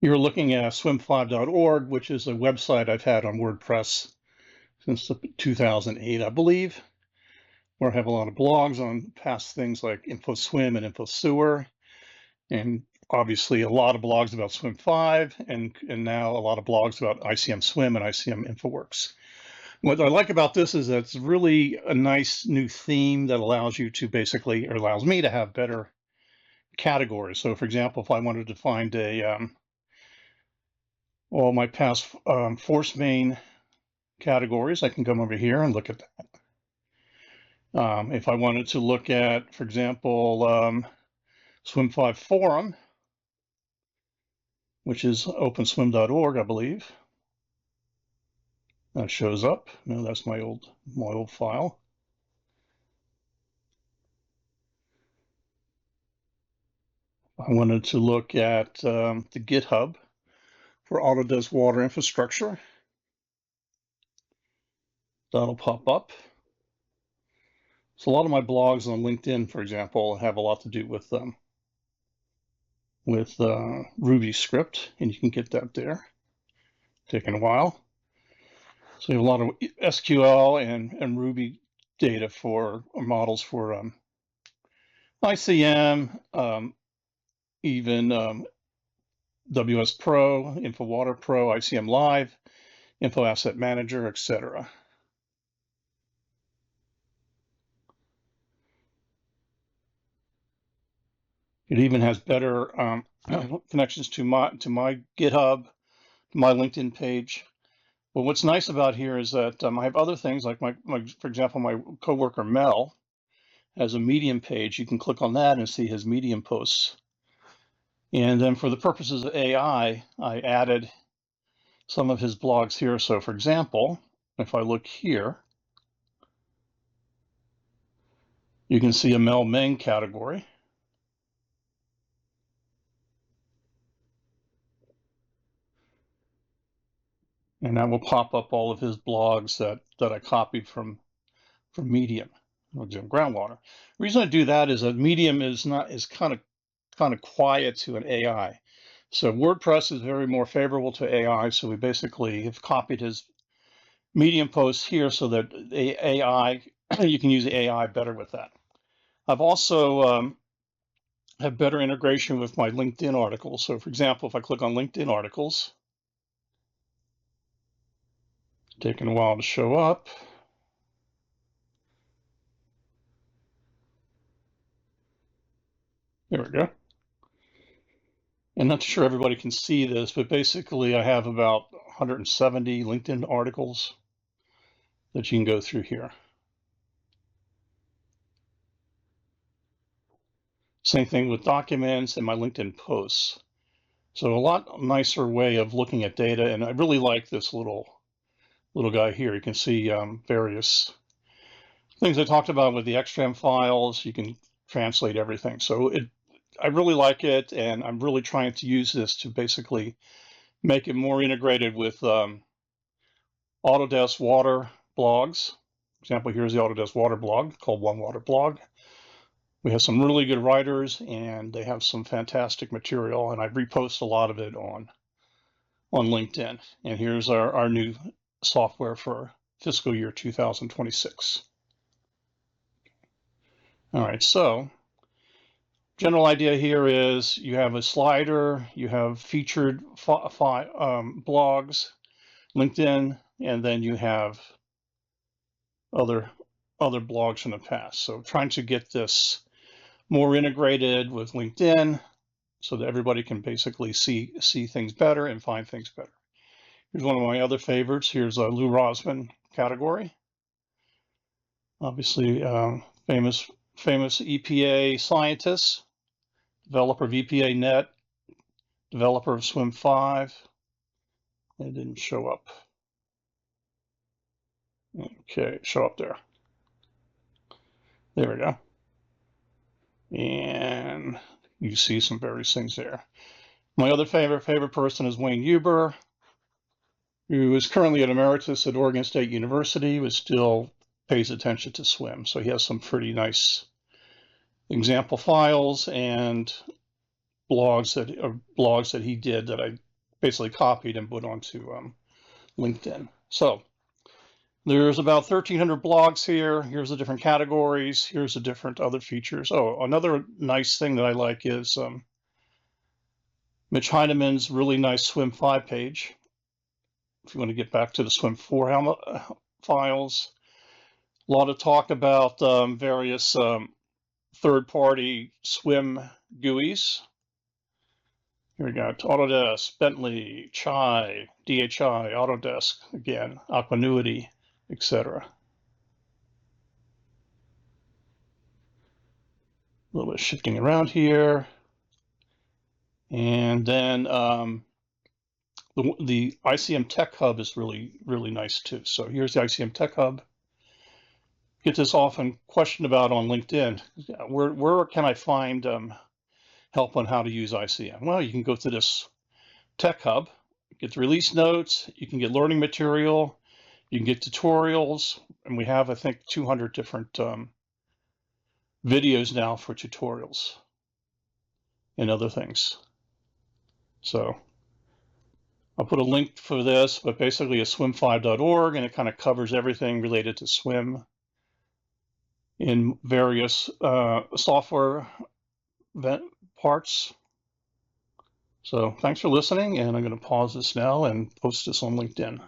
You're looking at swim5.org, which is a website I've had on WordPress since 2008, I believe, where I have a lot of blogs on past things like InfoSwim and InfoSewer, and obviously a lot of blogs about Swim5, and now a lot of blogs about ICM Swim and ICM InfoWorks. What I like about this is that it's really a nice new theme that allows you to basically, or allows me to have better categories. So for example, if I wanted to find all my past force main categories, I can come over here and look at that. If I wanted to look at, for example, Swim5 forum, which is openswim.org, I believe, that shows up. No, that's my old file. I wanted to look at the GitHub for Autodesk Water Infrastructure. That'll pop up. So a lot of my blogs on LinkedIn, for example, have a lot to do with Ruby script, and you can get that there. Taking a while. So we have a lot of SQL and Ruby data for models for ICM, even WS Pro, InfoWater Pro, ICM Live, Info Asset Manager, etc. It even has better connections to my GitHub, to my LinkedIn page. But what's nice about here is that I have other things like for example, my coworker Mel has a Medium page. You can click on that and see his Medium posts. And then for the purposes of AI, I added some of his blogs here. So for example, if I look here, you can see a Mel Meng category. And that will pop up all of his blogs that I copied from Medium, groundwater. The reason I do that is that Medium is kind of quiet to an AI. So WordPress is very more favorable to AI. So we basically have copied his Medium posts here so that the AI, you can use the AI better with that. I've also have better integration with my LinkedIn articles. So for example, if I click on LinkedIn articles, taking a while to show up. There we go. I'm not sure everybody can see this, but basically I have about 170 LinkedIn articles that you can go through here. Same thing with documents and my LinkedIn posts. So a lot nicer way of looking at data, and I really like this little guy here. You can see various things I talked about with the XML files. You can translate everything. So I really like it, and I'm really trying to use this to basically make it more integrated with Autodesk Water blogs. For example, here's the Autodesk Water blog called One Water Blog. We have some really good writers, and they have some fantastic material, and I repost a lot of it on LinkedIn. And here's our new software for fiscal year 2026. All right, so general idea here is you have a slider, you have featured blogs, LinkedIn, and then you have other blogs from the past. So trying to get this more integrated with LinkedIn so that everybody can basically see things better and find things better. Here's one of my other favorites. Here's a Lou Rosman category. Obviously, famous EPA scientist, developer of EPA Net, developer of Swim5. It didn't show up. Okay, show up there. There we go. And you see some various things there. My other favorite person is Wayne Huber, who is currently an emeritus at Oregon State University, but still pays attention to swim. So he has some pretty nice example files and blogs that he did that I basically copied and put onto LinkedIn. So there's about 1,300 blogs here. Here's the different categories. Here's the different other features. Oh, another nice thing that I like is Mitch Heinemann's really nice Swim 5 page. If you want to get back to the Swim 4 files, a lot of talk about various third-party Swim GUIs. Here we got Autodesk, Bentley, Chai, DHI, Autodesk, again, Aquanuity, etc. A little bit of shifting around here. And then the ICM Tech Hub is really, really nice too. So here's the ICM Tech Hub. Get this often questioned about on LinkedIn. Where can I find help on how to use ICM? Well, you can go to this Tech Hub, get the release notes, you can get learning material, you can get tutorials, and we have, I think, 200 different videos now for tutorials and other things. So I'll put a link for this, but basically it's swim5.org, and it kind of covers everything related to swim in various software parts. So thanks for listening, and I'm going to pause this now and post this on LinkedIn.